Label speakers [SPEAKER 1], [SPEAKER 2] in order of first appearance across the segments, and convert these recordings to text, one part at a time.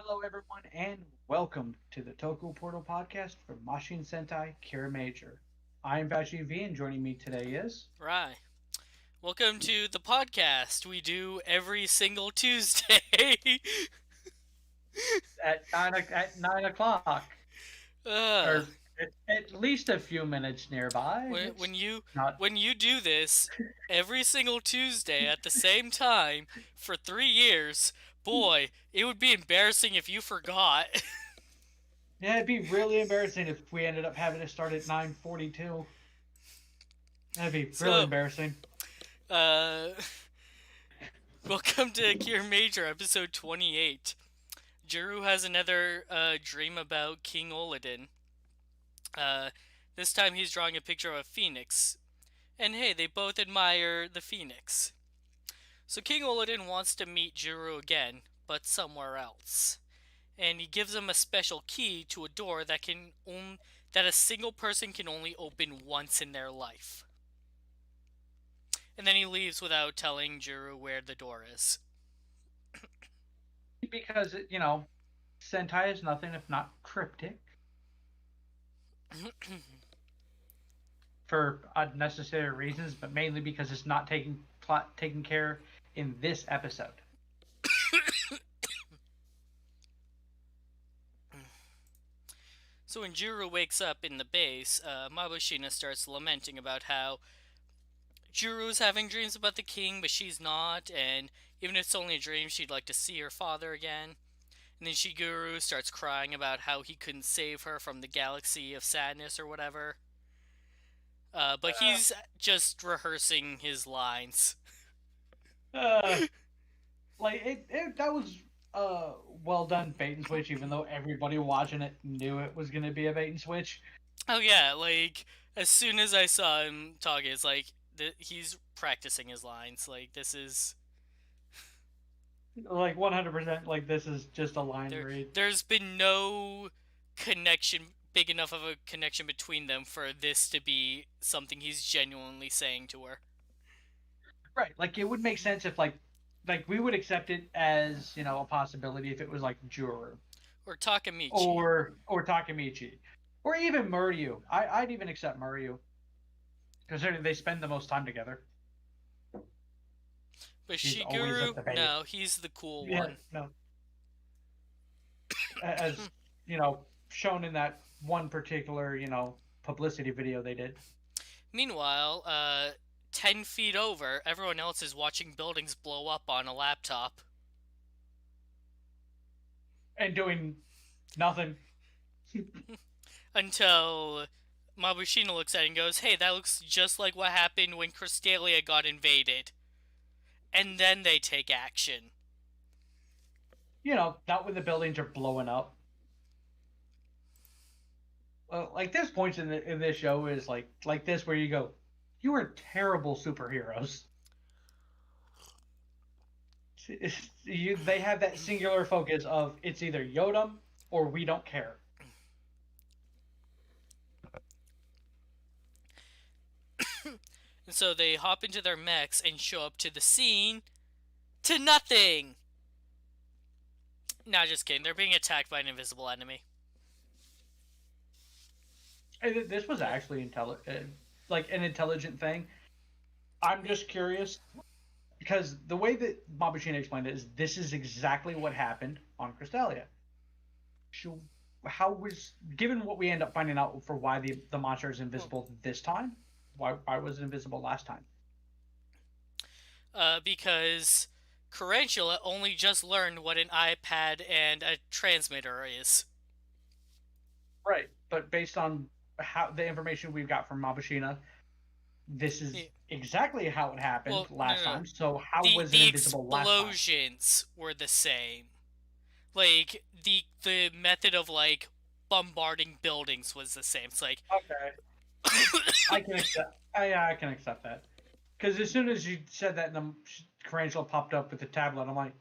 [SPEAKER 1] Hello, everyone, and welcome to the Toku Portal podcast for Machine Sentai Kiramager. I am Vashi V, and joining me today is
[SPEAKER 2] Right. Welcome to the podcast we do every single Tuesday.
[SPEAKER 1] at 9 o'clock,
[SPEAKER 2] uh,
[SPEAKER 1] or at least a few minutes nearby.
[SPEAKER 2] when,
[SPEAKER 1] It's
[SPEAKER 2] when you
[SPEAKER 1] not
[SPEAKER 2] when you do this every single Tuesday at the same time for 3 years, boy, it would be embarrassing if you forgot.
[SPEAKER 1] Yeah, it'd be really embarrassing if we ended up having to start at 9:42. That'd be really
[SPEAKER 2] So,
[SPEAKER 1] embarrassing.
[SPEAKER 2] uh, welcome to Cure Major episode 28. Juru has another dream about King Oladin. Uh, this time he's drawing a picture of a phoenix. And hey, they both admire the phoenix. So King Oladin wants to meet Juru again, but somewhere else. And he gives him a special key to a door that a single person can only open once in their life. And then he leaves without telling Juru where the door is.
[SPEAKER 1] Because, Sentai is nothing if not cryptic for unnecessary reasons, but mainly because it's not taken care in this episode.
[SPEAKER 2] So when Juru wakes up in the base, Mabushina starts lamenting about how Juru's having dreams about the king, but she's not, and even if it's only a dream, she'd like to see her father again. And then Shiguru starts crying about how he couldn't save her from the galaxy of sadness or whatever. But he's just rehearsing his lines.
[SPEAKER 1] Uh, that was well done bait and switch, even though everybody watching it knew it was gonna be a bait and switch.
[SPEAKER 2] Oh yeah, as soon as I saw him talking, it's like he's practicing his lines. Like this is
[SPEAKER 1] Like 100%, like this is just a line
[SPEAKER 2] there.
[SPEAKER 1] read.
[SPEAKER 2] There's been no connection, big enough of a connection between them for this to be something he's genuinely saying to her.
[SPEAKER 1] Right, like it would make sense if like we would accept it as a possibility if it was like Juru
[SPEAKER 2] Or Takamichi.
[SPEAKER 1] or Takamichi or even Muryu. I'd even accept Muryu considering they spend the most time together.
[SPEAKER 2] But
[SPEAKER 1] He's always at
[SPEAKER 2] Shiguru,
[SPEAKER 1] the base.
[SPEAKER 2] no, he's the cool
[SPEAKER 1] Yeah,
[SPEAKER 2] one.
[SPEAKER 1] no. As shown in that one particular publicity video they did,
[SPEAKER 2] Meanwhile, 10 feet over, everyone else is watching buildings blow up on a laptop.
[SPEAKER 1] and doing nothing.
[SPEAKER 2] Until Mabushina looks at it and goes, hey, that looks just like what happened when Crystalia got invaded. And then they take action.
[SPEAKER 1] Not when the buildings are blowing up. Like this point in this show is like this where you go, you are terrible superheroes. They have that singular focus of it's either Yodam or we don't care.
[SPEAKER 2] And so they hop into their mechs and show up to the scene to nothing. Nah, just kidding. They're being attacked by an invisible enemy.
[SPEAKER 1] And this was actually like an intelligent thing. I'm just curious because the way that Mabushina explained it is this is exactly what happened on Crystalia. How was given what we end up finding out for why the monster is invisible this time? Why was it invisible last time?
[SPEAKER 2] Because Carantula only just learned what an iPad and a transmitter is.
[SPEAKER 1] Right, but based on how the information we've got from Mabushina, this is exactly how it happened last time. So how was it invisible last time?
[SPEAKER 2] The explosions were the same. Like the method of like bombarding buildings was the same. It's like
[SPEAKER 1] okay, I can accept. I can accept that because as soon as you said that, the Tarantula popped up with the tablet. I'm like,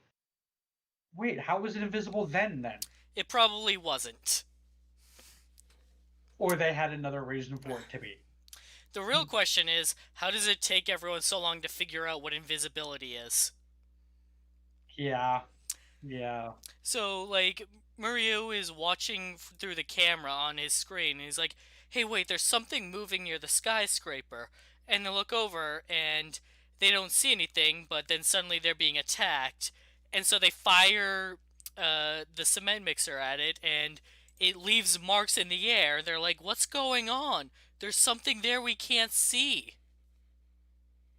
[SPEAKER 1] wait, how was it invisible then? Then
[SPEAKER 2] it probably wasn't.
[SPEAKER 1] Or they had another reason for it to be.
[SPEAKER 2] The real question is, how does it take everyone so long to figure out what invisibility is?
[SPEAKER 1] Yeah. Yeah.
[SPEAKER 2] So, like, Mario is watching through the camera on his screen, and he's like, hey, wait, there's something moving near the skyscraper. And they look over, and they don't see anything, but then suddenly they're being attacked. And so they fire the cement mixer at it, and it leaves marks in the air. They're like, what's going on? There's something there we can't see.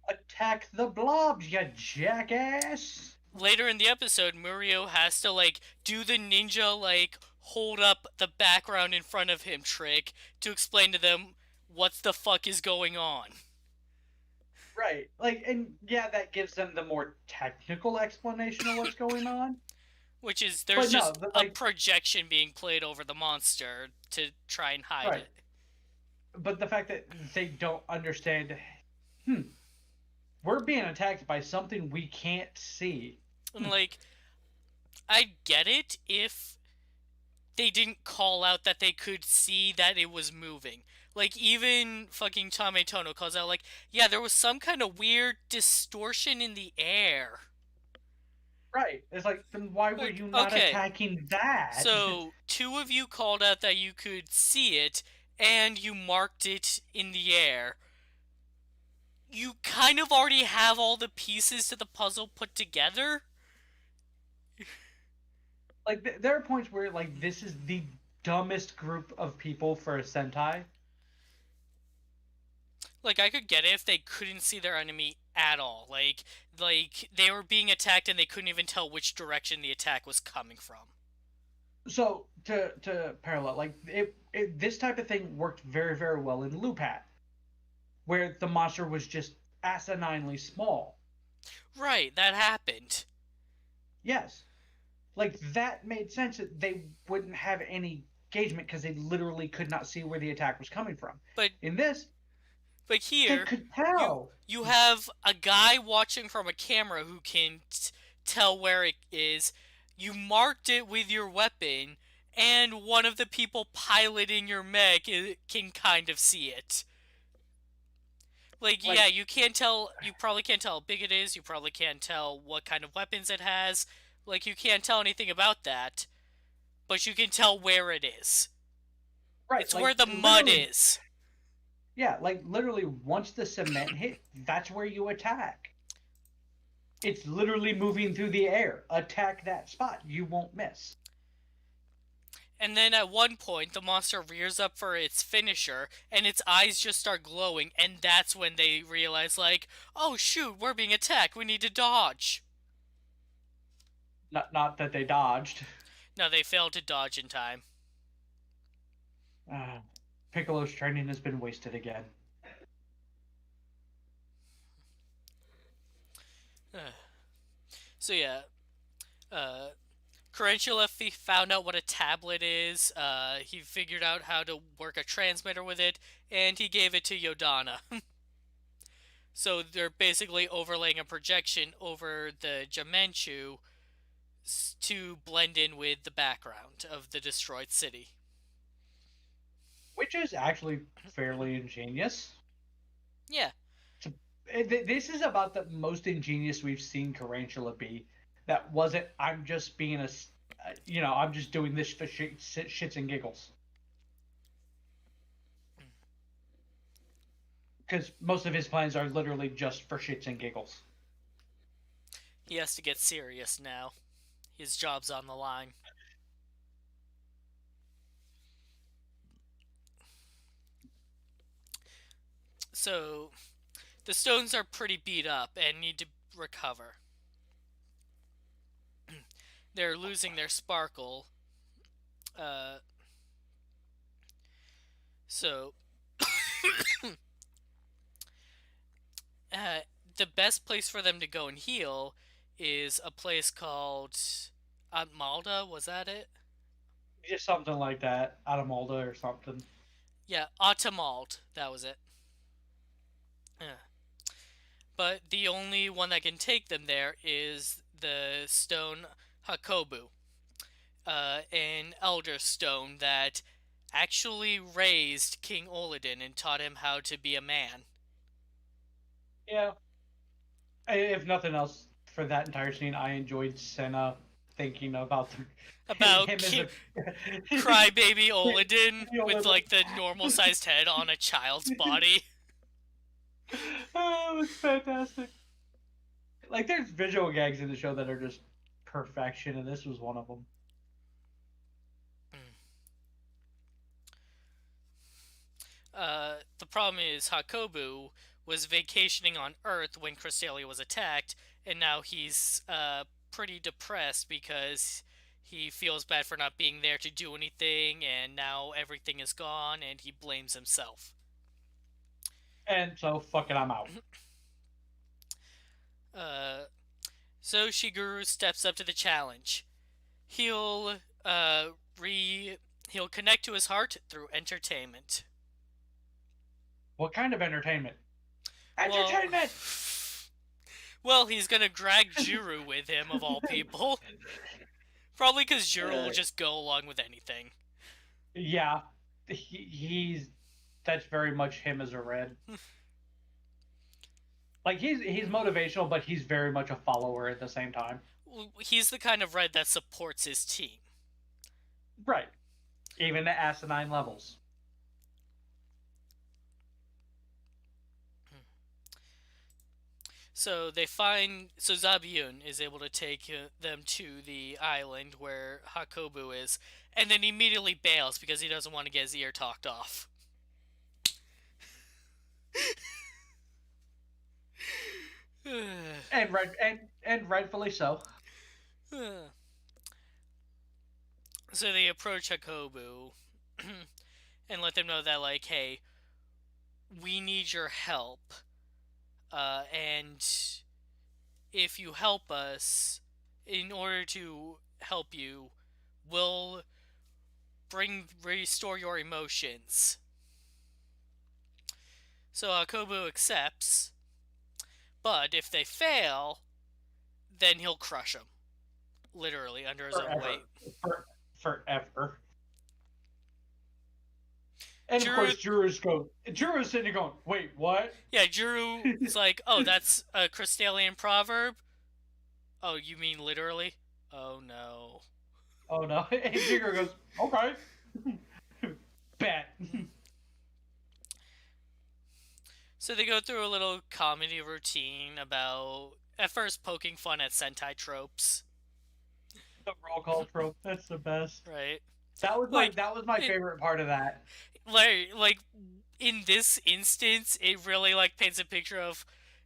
[SPEAKER 1] Attack the blobs, you jackass!
[SPEAKER 2] Later in the episode, Murio has to like do the ninja like hold up the background in front of him trick to explain to them what the fuck is going on.
[SPEAKER 1] Right. Like, and yeah, that gives them the more technical explanation of what's going on.
[SPEAKER 2] Which is there's
[SPEAKER 1] But no,
[SPEAKER 2] just a
[SPEAKER 1] like,
[SPEAKER 2] projection being played over the monster to try and hide
[SPEAKER 1] right.
[SPEAKER 2] it.
[SPEAKER 1] But the fact that they don't understand, hmm, we're being attacked by something we can't see.
[SPEAKER 2] And like I get it if they didn't call out that they could see that it was moving. Like even fucking Tame Tono calls out like, yeah, there was some kind of weird distortion in the air.
[SPEAKER 1] Right. It's like, then why were
[SPEAKER 2] Like,
[SPEAKER 1] you not
[SPEAKER 2] okay,
[SPEAKER 1] attacking that?
[SPEAKER 2] so two of you called out that you could see it, and you marked it in the air. You kind of already have all the pieces to the puzzle put together.
[SPEAKER 1] Like, there are points where, like, this is the dumbest group of people for a Sentai.
[SPEAKER 2] Like I could get it if they couldn't see their enemy at all. Like they were being attacked and they couldn't even tell which direction the attack was coming from.
[SPEAKER 1] So, to parallel, like, this type of thing worked very, very well in Lupat, where the monster was just asininely small.
[SPEAKER 2] Right, that happened.
[SPEAKER 1] Yes. Like, that made sense that they wouldn't have any engagement because they literally could not see where the attack was coming from.
[SPEAKER 2] But
[SPEAKER 1] In this,
[SPEAKER 2] But
[SPEAKER 1] they
[SPEAKER 2] here,
[SPEAKER 1] could
[SPEAKER 2] you
[SPEAKER 1] tell.
[SPEAKER 2] you have a guy watching from a camera who can tell where it is. You marked it with your weapon, and one of the people piloting your mech can kind of see it. Like, yeah,
[SPEAKER 1] Like,
[SPEAKER 2] you can't tell. You probably can't tell how big it is. You probably can't tell what kind of weapons it has. Like, you can't tell anything about that, but you can tell where it is.
[SPEAKER 1] right,
[SPEAKER 2] It's where the mud
[SPEAKER 1] literally,
[SPEAKER 2] is.
[SPEAKER 1] yeah, like, literally, once the cement hit, that's where you attack. It's literally moving through the air. Attack that spot. You won't miss.
[SPEAKER 2] And then at one point, the monster rears up for its finisher, and its eyes just start glowing, and that's when they realize, like, oh shoot, we're being attacked, we need to dodge.
[SPEAKER 1] Not that they dodged.
[SPEAKER 2] No, they failed to dodge in time.
[SPEAKER 1] Uh, Piccolo's training has been wasted again.
[SPEAKER 2] So yeah, uh, Carantula found out what a tablet is, he figured out how to work a transmitter with it, and he gave it to Yodana. So they're basically overlaying a projection over the Jamenchu to blend in with the background of the destroyed city.
[SPEAKER 1] Which is actually fairly ingenious.
[SPEAKER 2] Yeah,
[SPEAKER 1] This is about the most ingenious we've seen Tarantula be. That wasn't, I'm just being I'm just doing this for shits and giggles. Because most of his plans are literally just for shits and giggles.
[SPEAKER 2] he has to get serious now. His job's on the line. So, the stones are pretty beat up and need to recover. They're losing their sparkle. Uh, so, uh, the best place for them to go and heal is a place called Malda. Was that it?
[SPEAKER 1] Just something like that. Adamolda or something.
[SPEAKER 2] Yeah, Automald. That was it. Yeah. But the only one that can take them there is the stone Hakobu, an elder stone that actually raised King Olodin and taught him how to be a man.
[SPEAKER 1] Yeah. If nothing else, for that entire scene, I enjoyed Senna thinking about
[SPEAKER 2] About
[SPEAKER 1] him as a
[SPEAKER 2] crybaby Olodin with
[SPEAKER 1] Olin.
[SPEAKER 2] like the normal sized head on a child's body.
[SPEAKER 1] Oh, it's fantastic. Like, there's visual gags in the show that are just perfection, and this was one of them.
[SPEAKER 2] The problem is Hakobu was vacationing on Earth when Crystalia was attacked, and now he's pretty depressed because he feels bad for not being there to do anything, and now everything is gone, and he blames himself.
[SPEAKER 1] And so, fuck it, I'm out.
[SPEAKER 2] So Shiguru steps up to the challenge. He'll he'll connect to his heart through entertainment.
[SPEAKER 1] What kind of entertainment? Entertainment!
[SPEAKER 2] Well, he's gonna drag Juru with him, of all people. Probably because Juru will just go along with anything.
[SPEAKER 1] Yeah. He's... That's very much him as a Red. Like, he's motivational, but he's very much a follower at the same time.
[SPEAKER 2] He's the kind of Red that supports his team.
[SPEAKER 1] Right. Even at asinine levels.
[SPEAKER 2] So Zabiun is able to take them to the island where Hakobu is, and then immediately bails because he doesn't want to get his ear talked off.
[SPEAKER 1] and rightfully so.
[SPEAKER 2] So they approach Hakobu and let them know that, like, hey, we need your help. And if you help us, in order to help you, we'll restore your emotions. So Hakobu accepts, but if they fail, then he'll crush them. Literally, under his own weight.
[SPEAKER 1] Forever. And of course, Juru's sitting there going, wait, what?
[SPEAKER 2] Yeah, Juru is like, oh, that's a Crystalian proverb? Oh, you mean literally? Oh, no.
[SPEAKER 1] Oh, no. And Juru goes, okay. Bet.
[SPEAKER 2] So they go through a little comedy routine about, at first, poking fun at Sentai tropes.
[SPEAKER 1] The roll call trope. That's the best.
[SPEAKER 2] Right.
[SPEAKER 1] That was my favorite part of that.
[SPEAKER 2] Like in this instance, it really like paints a picture of,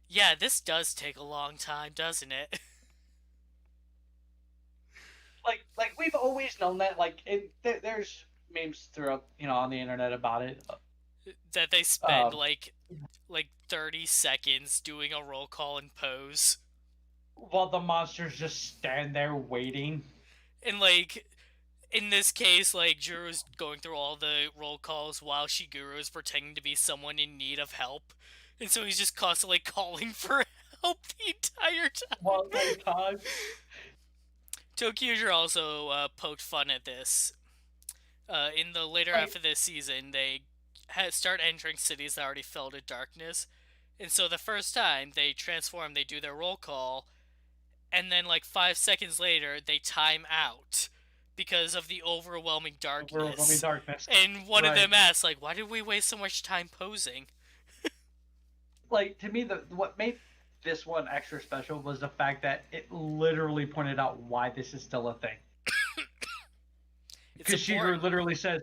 [SPEAKER 2] yeah, this does take a long time, doesn't it?
[SPEAKER 1] Like we've always known that. Like there's memes throughout on the internet about it.
[SPEAKER 2] That they spend like 30 seconds doing a roll call and pose,
[SPEAKER 1] while the monsters just stand there waiting.
[SPEAKER 2] And like, in this case, like, Juru's going through all the roll calls while Shiguru is pretending to be someone in need of help. And so he's just constantly calling for help the entire time.
[SPEAKER 1] Well, time.
[SPEAKER 2] Tokuger also poked fun at this. In the later half of this season, they start entering cities that already fell to darkness. And so the first time they transform, they do their roll call, and then like 5 seconds later, they time out because of the overwhelming darkness. And one of them asks, like, why did we waste so much time posing?
[SPEAKER 1] Like, to me, what made this one extra special was the fact that it literally pointed out why this is still a thing. Because Shigeru literally says,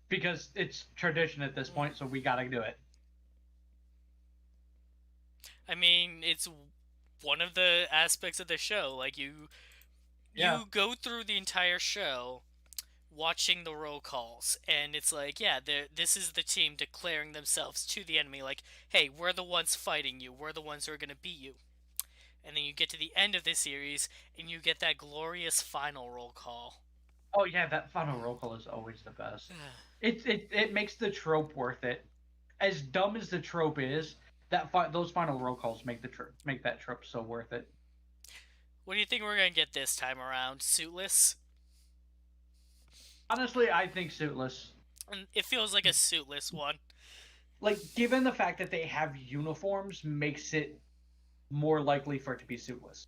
[SPEAKER 1] because it's tradition at this point, so we gotta do it.
[SPEAKER 2] I mean, it's one of the aspects of the show. Like, you go through the entire show watching the roll calls, and it's like, yeah, this is the team declaring themselves to the enemy, like, hey, we're the ones fighting you, we're the ones who are going to beat you. And then you get to the end of this series, and you get that glorious final roll call.
[SPEAKER 1] Oh yeah, that final roll call is always the best. It makes the trope worth it. As dumb as the trope is, those final roll calls make that trope so worth it.
[SPEAKER 2] What do you think we're gonna get this time around? Suitless?
[SPEAKER 1] Honestly, I think suitless.
[SPEAKER 2] It feels like a suitless one.
[SPEAKER 1] Like, given the fact that they have uniforms, makes it more likely for it to be suitless.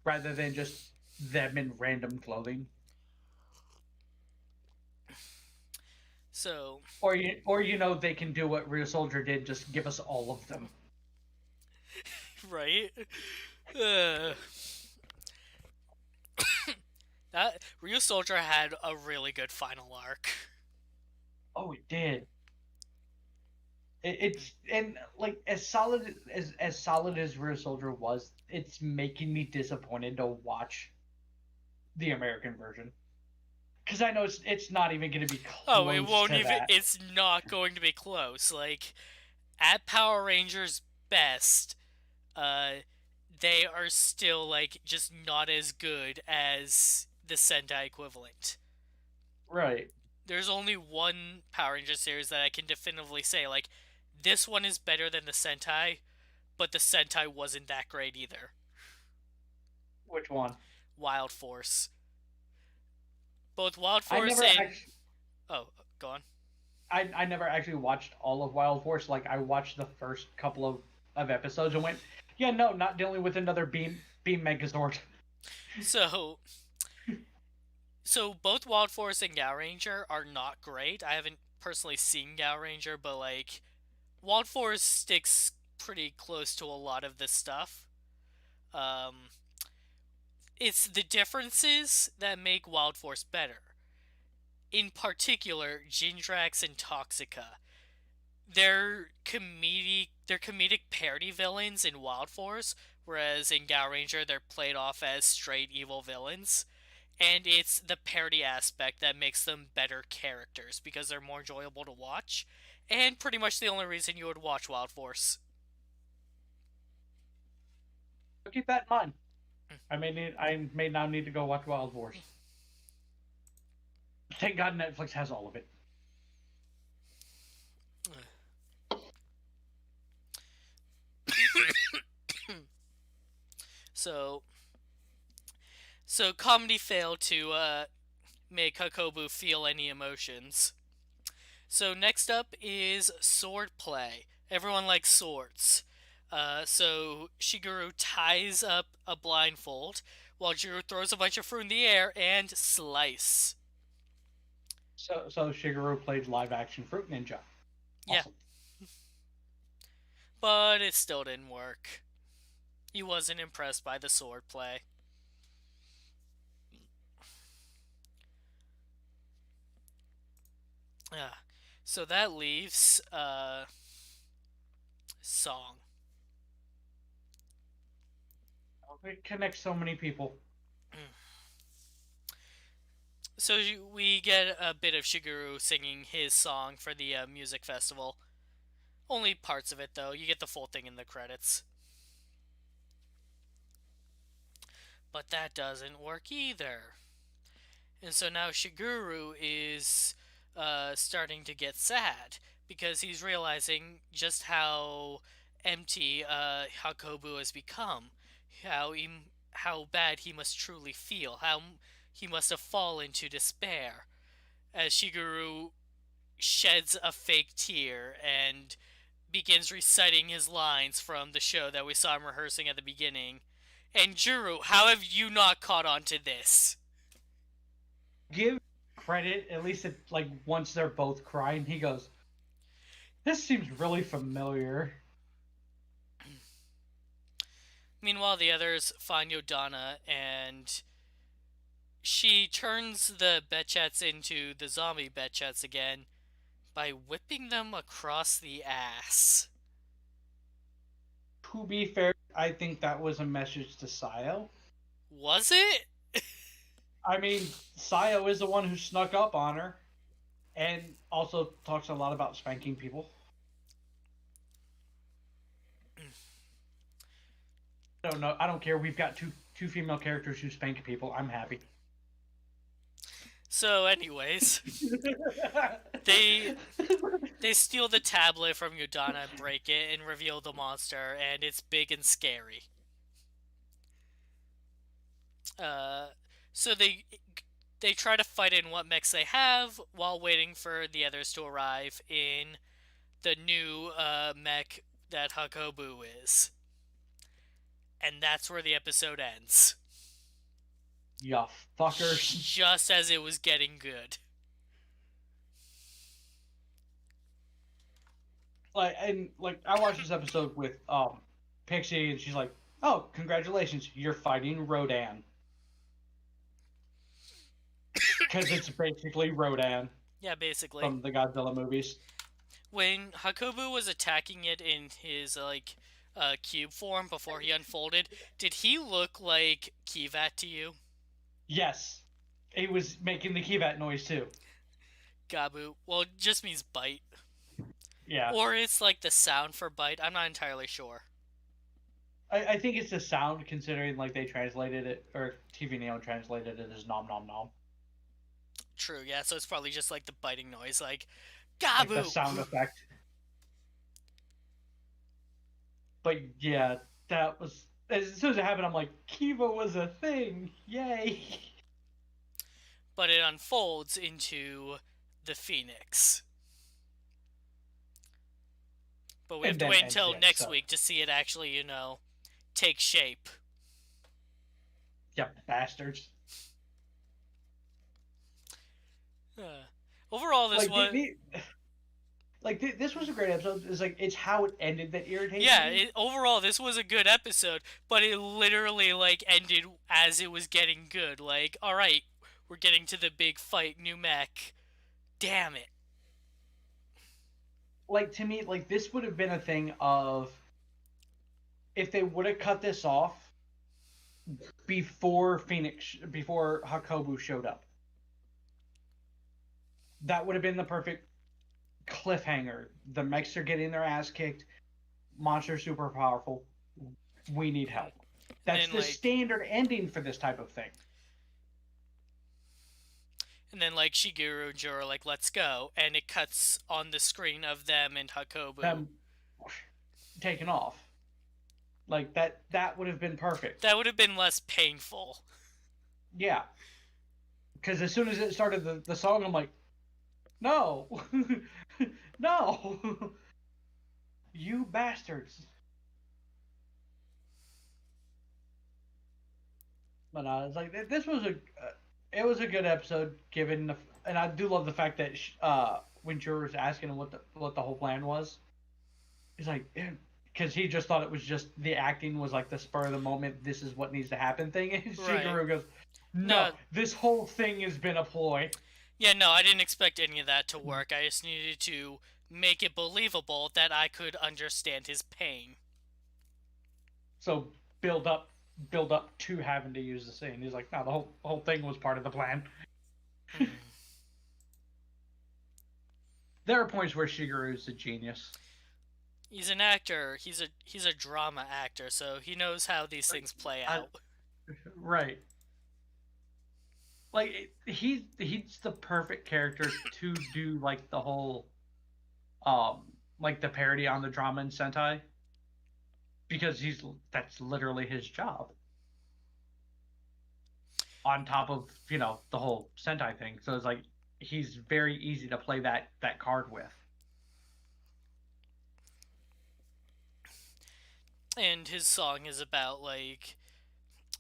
[SPEAKER 1] rather than just them in random clothing.
[SPEAKER 2] So,
[SPEAKER 1] Or they can do what Real Soldier did, just give us all of them.
[SPEAKER 2] right? Uh, that Ryu Soldier had a really good final arc.
[SPEAKER 1] Oh, it did. It's and like as solid as Real Soldier was, it's making me disappointed to watch the American version because I know it's not even going to be
[SPEAKER 2] Oh, it
[SPEAKER 1] close
[SPEAKER 2] won't
[SPEAKER 1] to
[SPEAKER 2] even.
[SPEAKER 1] that.
[SPEAKER 2] It's not going to be close. Like, at Power Rangers best, uh, they are still, like, just not as good as the Sentai equivalent.
[SPEAKER 1] Right.
[SPEAKER 2] There's only one Power Ranger series that I can definitively say, like, this one is better than the Sentai, but the Sentai wasn't that great either.
[SPEAKER 1] Which one?
[SPEAKER 2] Wild Force. Both Wild
[SPEAKER 1] I
[SPEAKER 2] Force
[SPEAKER 1] never
[SPEAKER 2] and.
[SPEAKER 1] actually.
[SPEAKER 2] Oh, go on.
[SPEAKER 1] I never actually watched all of Wild Force. Like I watched the first couple of episodes and went, yeah, no, not dealing with another beam Megazord.
[SPEAKER 2] So, so both Wild Force and Gal Ranger are not great. I haven't personally seen Gal Ranger, but like Wild Force sticks pretty close to a lot of this stuff. Um, it's the differences that make Wild Force better. In particular, Gindrax and Toxica. They're comedic parody villains in Wild Force, whereas in Gal Ranger they're played off as straight evil villains. And it's the parody aspect that makes them better characters because they're more enjoyable to watch, and pretty much the only reason you would watch Wild Force.
[SPEAKER 1] So keep that in mind. I may now need to go watch Wild Force. Thank God Netflix has all of it.
[SPEAKER 2] So, so comedy failed to make Hakobu feel any emotions. So next up is swordplay. Everyone likes swords. So Shigeru ties up a blindfold while Jiro throws a bunch of fruit in the air and slice.
[SPEAKER 1] So Shigeru played live action Fruit Ninja.
[SPEAKER 2] Yeah,
[SPEAKER 1] Awesome.
[SPEAKER 2] but it still didn't work. He wasn't impressed by the swordplay. So that leaves song.
[SPEAKER 1] It connects so many people.
[SPEAKER 2] So we get a bit of Shigeru singing his song for the music festival. Only parts of it, though. You get the full thing in the credits. But that doesn't work either. And so now Shigeru is starting to get sad because he's realizing just how empty Hakobu has become. How he, how bad he must truly feel. How he must have fallen to despair. As Shigeru sheds a fake tear and begins reciting his lines from the show that we saw him rehearsing at the beginning. And Juru, how have you not caught on to this?
[SPEAKER 1] Give credit, at least like once they're both crying, he goes, "This seems really familiar."
[SPEAKER 2] Meanwhile, the others find Yodana, and she turns the Betchets into the zombie Betchets again by whipping them across the ass.
[SPEAKER 1] To be fair, I think that was a message to Sayo.
[SPEAKER 2] Was it?
[SPEAKER 1] I mean, Sayo is the one who snuck up on her, and also talks a lot about spanking people. I don't know. I don't care. We've got two female characters who spank people. I'm happy.
[SPEAKER 2] So, anyways, they they steal the tablet from Yodana and break it and reveal the monster, and it's big and scary. Uh, so they try to fight in what mechs they have while waiting for the others to arrive in the new mech that Hakobu is. And that's where the episode ends.
[SPEAKER 1] ya fuckers.
[SPEAKER 2] Just as it was getting good.
[SPEAKER 1] Like I watched this episode with Pixie, and she's like, "Oh, congratulations, you're fighting Rodan," because it's basically Rodan
[SPEAKER 2] Yeah, basically.
[SPEAKER 1] from the Godzilla movies.
[SPEAKER 2] When Hakobu was attacking it in his cube form before he unfolded, did he look like Kivat to you?
[SPEAKER 1] Yes, he was making the Kivat noise too.
[SPEAKER 2] Gabu. Well, it just means bite.
[SPEAKER 1] Yeah,
[SPEAKER 2] Or it's like the sound for bite. I'm not entirely sure.
[SPEAKER 1] I think it's the sound, considering like they translated it, or TV Neo translated it as nom nom nom,
[SPEAKER 2] True, yeah, so it's probably just like the biting noise, like
[SPEAKER 1] like the
[SPEAKER 2] Gabu!
[SPEAKER 1] sound effect. But yeah, that was, as soon as it happened, I'm like, Kiva was a thing, yay!
[SPEAKER 2] But it unfolds into the Phoenix. But we have
[SPEAKER 1] And
[SPEAKER 2] to
[SPEAKER 1] then
[SPEAKER 2] wait
[SPEAKER 1] ends
[SPEAKER 2] until
[SPEAKER 1] the
[SPEAKER 2] next
[SPEAKER 1] episode.
[SPEAKER 2] week to see it actually, take shape.
[SPEAKER 1] Yep, bastards.
[SPEAKER 2] Overall, this
[SPEAKER 1] Like
[SPEAKER 2] was.
[SPEAKER 1] this was a great episode. It's like it's how it ended that irritates
[SPEAKER 2] Yeah,
[SPEAKER 1] me.
[SPEAKER 2] overall, this was a good episode, but it literally, ended as it was getting good. Like, alright, we're getting to the big fight, new mech. Damn it.
[SPEAKER 1] Like, to me, like, this would have been a thing of, if they would have cut this off before Hakobu showed up, that would have been the perfect cliffhanger. The mechs are getting their ass kicked. Monster's super powerful. We need help. That's
[SPEAKER 2] then,
[SPEAKER 1] the standard ending for this type of thing.
[SPEAKER 2] And then, Shigeru and Juro are like, let's go. And it cuts on the screen of them and Hakobu.
[SPEAKER 1] Them taken off. Like, that would have been perfect.
[SPEAKER 2] That would have been less painful.
[SPEAKER 1] Yeah. Because as soon as it started the song, I'm like, no. No. You bastards. But it's like, this was it was a good episode, given and I do love the fact that when Juro was asking him what the whole plan was, he's like, because he just thought it was just the acting was like the spur of the moment, this is what needs to happen thing, and Shigeru goes, no, this whole thing has been a ploy.
[SPEAKER 2] Yeah, no, I didn't expect any of that to work. I just needed to make it believable that I could understand his pain.
[SPEAKER 1] So build up to having to use the scene. He's like, no, the whole thing was part of the plan. There are points where Shigeru is a genius.
[SPEAKER 2] He's an actor. He's a drama actor, so he knows how these things play out.
[SPEAKER 1] Right. Like, he's the perfect character to do like the whole like the parody on the drama in Sentai, because that's literally his job, on top of the whole Sentai thing. So it's like he's very easy to play that card with.
[SPEAKER 2] And his song is about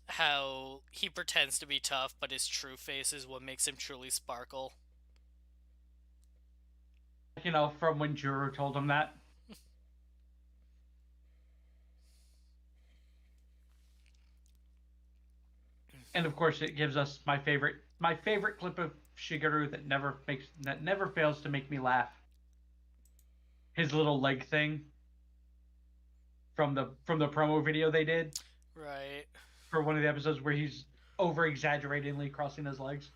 [SPEAKER 2] how he pretends to be tough, but his true face is what makes him truly sparkle.
[SPEAKER 1] From when Juro told him that. And of course, it gives us my favorite clip of Shigeru that never fails to make me laugh. His little leg thing from the promo video they did.
[SPEAKER 2] Right.
[SPEAKER 1] For one of the episodes where he's over exaggeratingly crossing his legs.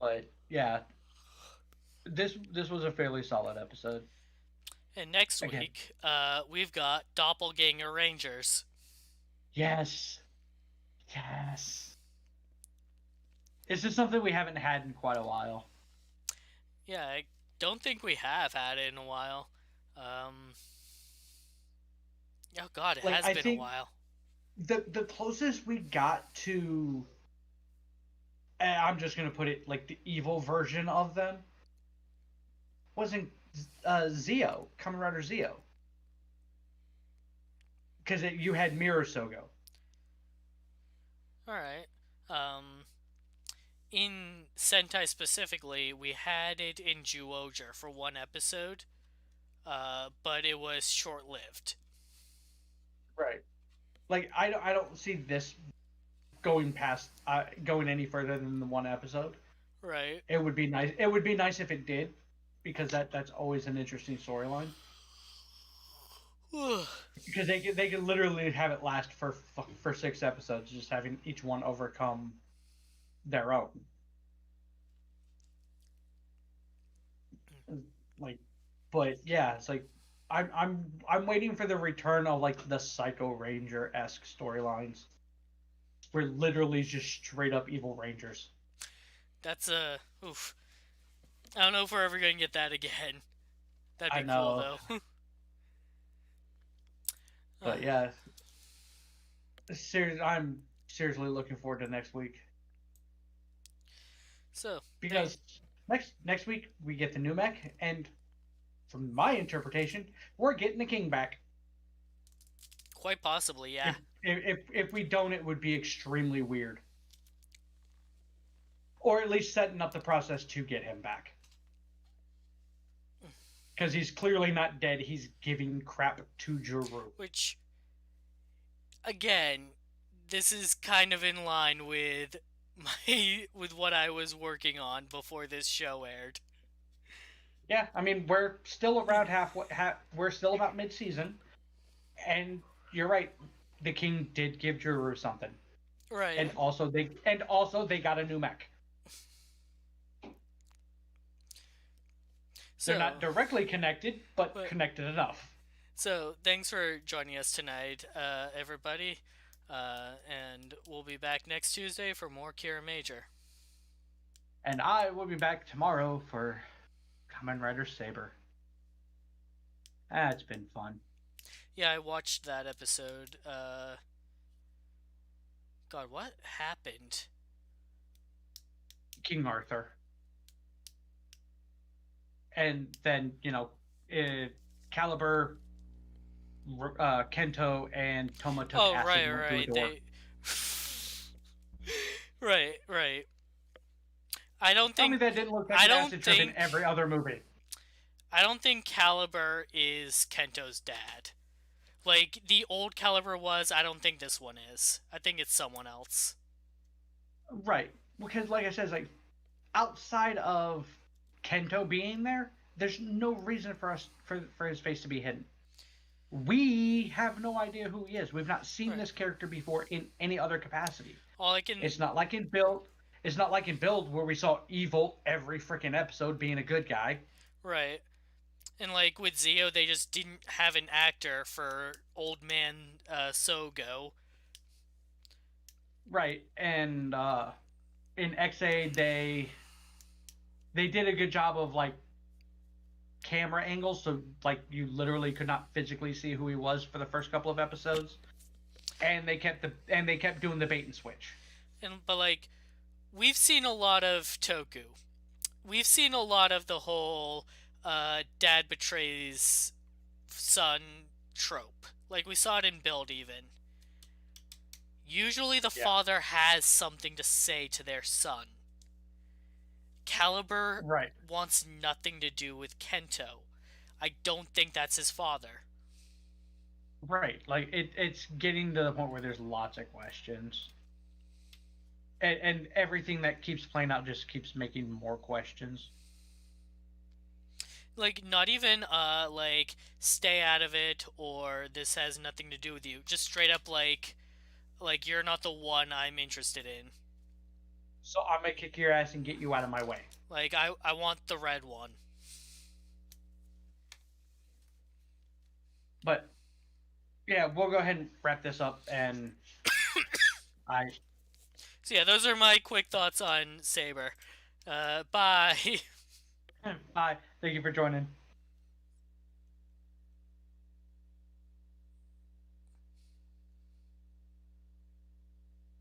[SPEAKER 1] But yeah, this was a fairly solid episode.
[SPEAKER 2] And next week, we've got Doppelganger Rangers.
[SPEAKER 1] Yes. This is something we haven't had in quite a while.
[SPEAKER 2] Yeah, I don't think we have had it in a while. Oh god, it has been a while.
[SPEAKER 1] The closest we got to, I'm just gonna put it like the evil version of them, wasn't Zeo, Kamen Rider Zeo. because you had Mirror Sogo.
[SPEAKER 2] All right. In Sentai specifically, we had it in Zyuohger for one episode, but it was short-lived.
[SPEAKER 1] Right. Like I don't see this going past going any further than the one episode.
[SPEAKER 2] Right.
[SPEAKER 1] It would be nice. It would be nice if it did, because that's always an interesting storyline. Because they could literally have it last for 6 episodes, just having each one overcome their own. Like, but yeah, it's like I'm waiting for the return of like the Psycho Ranger esque storylines. We're literally just straight up evil rangers.
[SPEAKER 2] That's a oof. I don't know if we're ever gonna get that again. That'd
[SPEAKER 1] I
[SPEAKER 2] be cool
[SPEAKER 1] know,
[SPEAKER 2] though.
[SPEAKER 1] but yeah, I'm seriously looking forward to next week,
[SPEAKER 2] So
[SPEAKER 1] because next week we get the new mech, and from my interpretation, we're getting the king back.
[SPEAKER 2] quite possibly, yeah.
[SPEAKER 1] If we don't, it would be extremely weird. Or at least setting up the process to get him back. Because he's clearly not dead. He's giving crap to Juru.
[SPEAKER 2] Which, again, this is kind of in line with with what I was working on before this show aired.
[SPEAKER 1] Yeah, I mean, we're still around we're still about mid-season, and you're right. The king did give Juru something,
[SPEAKER 2] Right.
[SPEAKER 1] and also they got a new mech.
[SPEAKER 2] So,
[SPEAKER 1] They're not directly connected, but connected enough.
[SPEAKER 2] So, thanks for joining us tonight, everybody. And we'll be back next Tuesday for more Kiramager.
[SPEAKER 1] And I will be back tomorrow for Kamen Rider Saber. It's been fun.
[SPEAKER 2] Yeah, I watched that episode. God, what happened?
[SPEAKER 1] King Arthur. And then, Caliber, Kento, and Toma took acid and went through the door.
[SPEAKER 2] Right. I don't
[SPEAKER 1] Tell
[SPEAKER 2] think...
[SPEAKER 1] me that didn't look like an acid trip in every other movie.
[SPEAKER 2] I don't think Caliber is Kento's dad. Like, the old Caliber was, I don't think this one is. I think it's someone else.
[SPEAKER 1] Right. Because, like I said, like, outside of Kento being there, there's no reason for his face to be hidden. We have no idea who he is. We've not seen this character before in any other capacity. It's not like in Build. It's not like in Build where we saw Evil every freaking episode being a good guy.
[SPEAKER 2] Right. And like with Zio, they just didn't have an actor for Old Man Sogo.
[SPEAKER 1] Right. And in XA, they did a good job of like camera angles, so like you literally could not physically see who he was for the first couple of episodes. And they kept doing the bait and switch.
[SPEAKER 2] But like, we've seen a lot of Toku. We've seen a lot of the whole dad betrays son trope. Like, we saw it in Build even. Usually the father has something to say to their son. Caliber wants nothing to do with Kento. I don't think that's his father.
[SPEAKER 1] Right. Like, it's getting to the point where there's lots of questions. And everything that keeps playing out just keeps making more questions.
[SPEAKER 2] Like, not even, like, stay out of it, or this has nothing to do with you. Just straight up, like you're not the one I'm interested in.
[SPEAKER 1] So I'm gonna kick your ass and get you out of my way.
[SPEAKER 2] Like, I want the red one.
[SPEAKER 1] But, yeah, we'll go ahead and wrap this up, and
[SPEAKER 2] So yeah, those are my quick thoughts on Saber. Bye.
[SPEAKER 1] Bye. Thank you for joining.